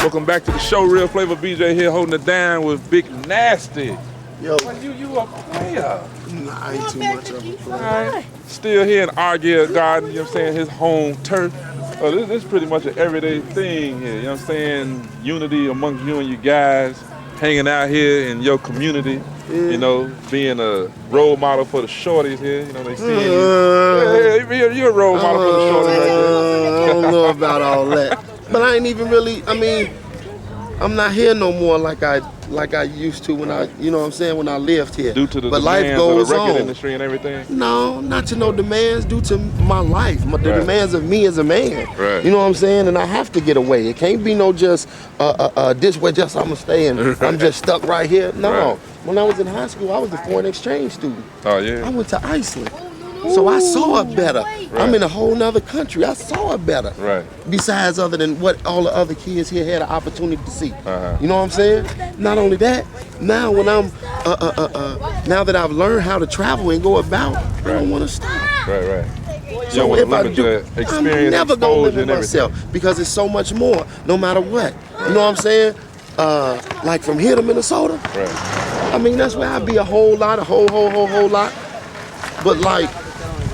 Welcome back to the show. Real Flavor Bjay here, holding it down with Big Nasty. Yo. Well, you a player. Nah, I ain't too much of a player. Right. Still here in ALTGELD Garden, you know what I'm saying, his home turf. This is pretty much an everyday thing here, you know what I'm saying? Unity amongst you and you guys, hanging out here in your community, you know, being a role model for the shorties here, you know, they see you. You're a role model for the shorties right there. I don't know about all that. But I ain't even really, I mean, I'm not here no more like I used to when I, you know what I'm saying, when I lived here. Due to the but life demands goes of the record on. industry and everything? No, not to no demands, due to my life, the demands of me as a man. Right. You know what I'm saying? And I have to get away. It can't be no just this way, just I'm gonna stay and I'm just stuck right here. No. Right. When I was in high school, I was a foreign exchange student. Oh yeah. I went to Iceland. So I saw it better. Right. I'm in a whole nother country. I saw it better. Right. Besides other than what all the other kids here had an opportunity to see. You know what I'm saying? Not only that, now when I'm, now that I've learned how to travel and go about, I don't want to stop. Right. So if I do, I'm never gonna limit myself because it's so much more, no matter what. You know what I'm saying? Like from here to Minnesota. Right. I mean, that's where I'd be a whole lot, a whole lot. But like,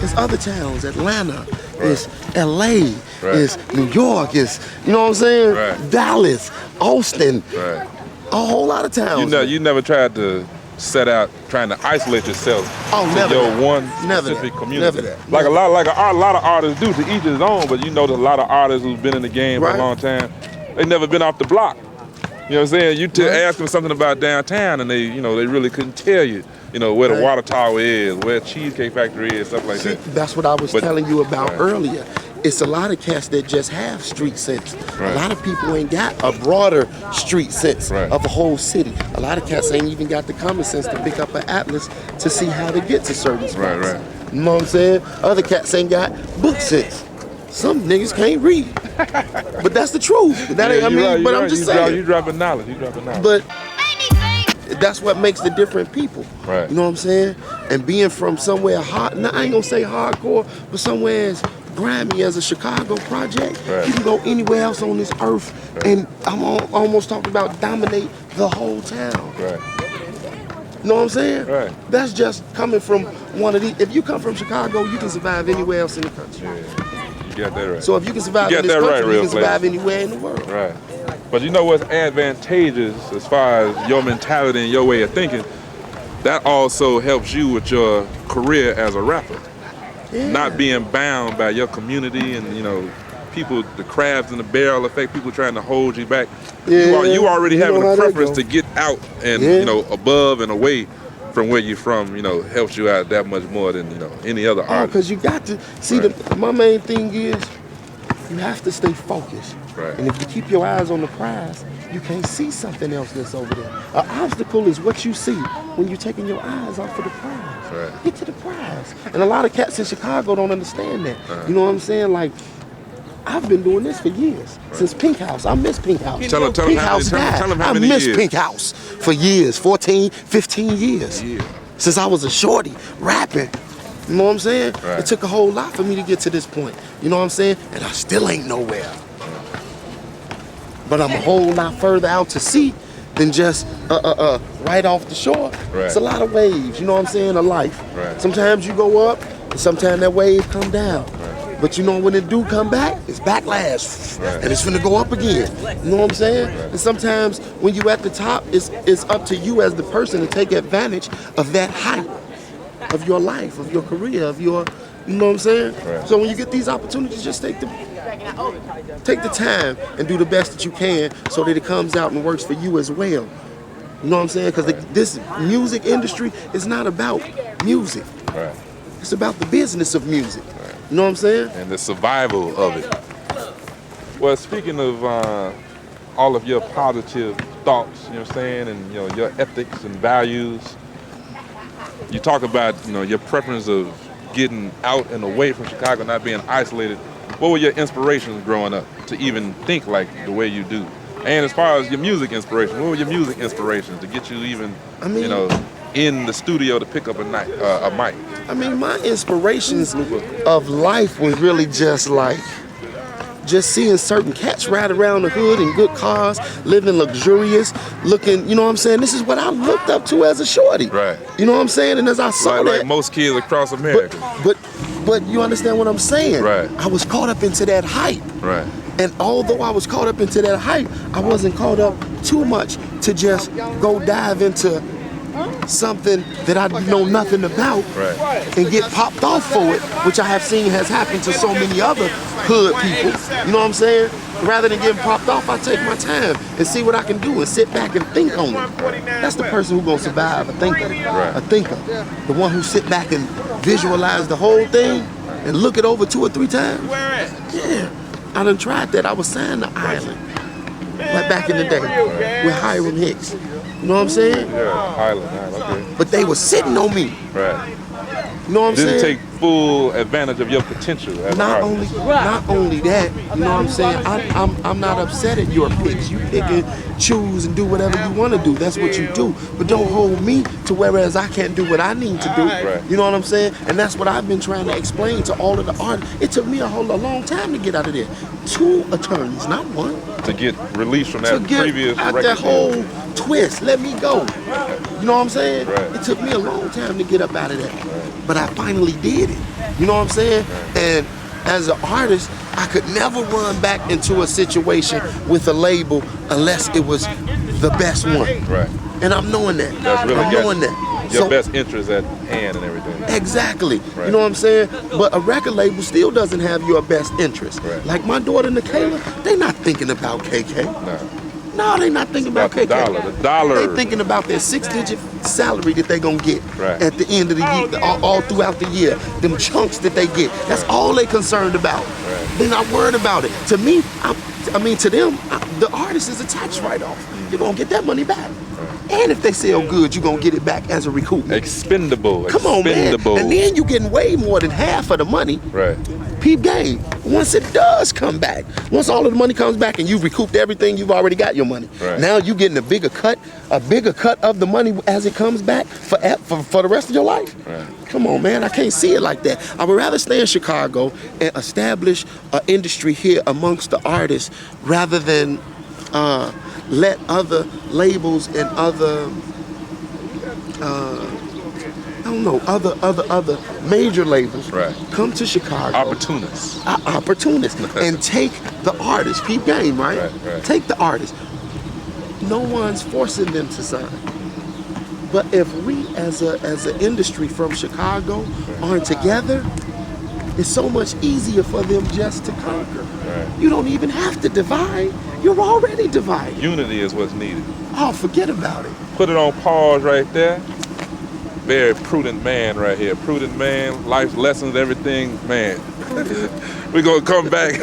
it's other towns, Atlanta, it's LA, it's New York, it's, you know what I'm saying? Dallas, Austin, a whole lot of towns. You never tried to set out trying to isolate yourself to your one specific community. Never that. Like a lot of artists do, to each his own, but you know there's a lot of artists who've been in the game for a long time. They never been off the block. You know what I'm saying? You ask them something about downtown and they, you know, they really couldn't tell you. You know, where the water tower is, where Cheesecake Factory is, stuff like that. That's what I was telling you about earlier. It's a lot of cats that just have street sense. A lot of people ain't got a broader street sense of a whole city. A lot of cats ain't even got the common sense to pick up an atlas to see how to get to certain spots. You know what I'm saying? Other cats ain't got book sense. Some niggas can't read. But that's the truth. That ain't, I mean, but I'm just saying. You dropping knowledge, But that's what makes the different people. You know what I'm saying? And being from somewhere hot, now I ain't gonna say hardcore, but somewhere as grimy as a Chicago project, you can go anywhere else on this earth, and I'm almost talking about dominate the whole town. You know what I'm saying? That's just coming from one of these. If you come from Chicago, you can survive anywhere else in the country. You got that right. So if you can survive in this country, you can survive anywhere in the world. But you know what's advantageous as far as your mentality and your way of thinking? That also helps you with your career as a rapper. Not being bound by your community and, you know, people, the crabs in the barrel effect, people trying to hold you back. You already having a preference to get out and, you know, above and away from where you're from, you know, helps you out that much more than, you know, any other artist. Because you got to, see, my main thing is, you have to stay focused. And if you keep your eyes on the prize, you can't see something else that's over there. An obstacle is what you see when you're taking your eyes off of the prize. Get to the prize. And a lot of cats in Chicago don't understand that. You know what I'm saying? Like, I've been doing this for years. Since Pink House. I miss Pink House. Pink House died. I miss Pink House for years, 14, 15 years. Since I was a shorty, rapping. You know what I'm saying? It took a whole lot for me to get to this point. You know what I'm saying? And I still ain't nowhere. But I'm a whole lot further out to sea than just right off the shore. It's a lot of waves, you know what I'm saying, of life. Sometimes you go up, and sometimes that wave come down. But you know when it do come back, it's backlash. And it's finna go up again. You know what I'm saying? And sometimes when you at the top, it's up to you as the person to take advantage of that height of your life, of your career, of your, you know what I'm saying? So when you get these opportunities, just take the time and do the best that you can so that it comes out and works for you as well. You know what I'm saying? Because this music industry is not about music. It's about the business of music. You know what I'm saying? And the survival of it. Well, speaking of all of your positive thoughts, you know what I'm saying, and you know your ethics and values, you talk about, you know, your preference of getting out and away from Chicago, not being isolated. What were your inspirations growing up to even think like the way you do? And as far as your music inspiration, what were your music inspirations to get you even, you know, in the studio to pick up a mic? I mean, my inspirations of life was really just like, just seeing certain cats ride around the hood in good cars, living luxurious, looking, you know what I'm saying? This is what I looked up to as a shorty. Right. You know what I'm saying? And as I saw like most kids across America. But you understand what I'm saying? Right. I was caught up into that hype. Right. And although I was caught up into that hype, I wasn't caught up too much to just go dive into something that I know nothing about and get popped off for it, which I have seen has happened to so many other hood people. You know what I'm saying? Rather than getting popped off, I take my time and see what I can do and sit back and think on it. That's the person who's gonna survive, a thinker. A thinker. The one who sit back and visualize the whole thing and look it over 2 or 3 times. Yeah, I done tried that. I was signed to Island back in the day with Hiram Hicks. You know what I'm saying? Yeah, Highland, okay. But they were sitting on me. Right. You know what I'm saying? Didn't take full advantage of your potential as not an not only that, you know what I'm saying? I'm not upset at your picks. You pick and choose and do whatever you want to do. That's what you do. But don't hold me to whereas I can't do what I need to do. Right. You know what I'm saying? And that's what I've been trying to explain to all of the artists. It took me a long time to get out of there. 2 attorneys, not 1. To get released from that previous out record. that whole twist. Let me go. You know what I'm saying? Right. It took me a long time to get up out of that. But I finally did it. You know what I'm saying? And as an artist, I could never run back into a situation with a label unless it was the best one. Right. And I'm knowing that. That's really I'm knowing that. Your best interest at hand and everything. Exactly. Right. You know what I'm saying? But a record label still doesn't have your best interest. Right. Like my daughter, Nikayla, they not thinking about KK. No, they not thinking about KK. The dollar. They thinking about their 6-digit salary that they gonna get at the end of the year, all throughout the year. Them chunks that they get. That's all they concerned about. They're not worried about it. To me, I mean, to them, the artist is a tax write-off. You're gonna get that money back. And if they sell good, you're gonna get it back as a recoupment. Expendable. Come on, man. And then you're getting way more than half of the money. Right. Peep game. Once it does come back, once all of the money comes back and you've recouped everything, you've already got your money. Right. Now you're getting a bigger cut of the money as it comes back for the rest of your life. Right. Come on, man. I can't see it like that. I would rather stay in Chicago and establish an industry here amongst the artists rather than let other labels and other other major labels come to Chicago. Opportunists. Opportunists. And take the artists. Peep game, right? Take the artists. No one's forcing them to sign. But if we as an industry from Chicago aren't together, it's so much easier for them just to conquer. You don't even have to divide. You're already divided. Unity is what's needed. Oh, forget about it. Put it on pause right there. Very prudent man right here. Prudent man, life lessons, everything, man. We're gonna come back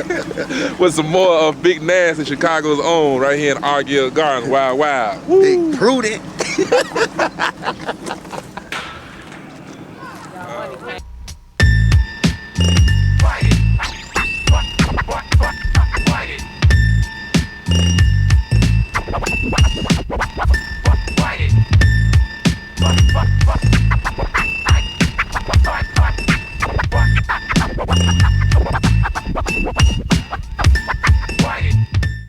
with some more of Big Nasty, Chicago's own, right here in ALTGELD Gardens. Wild, wild. Big prudent.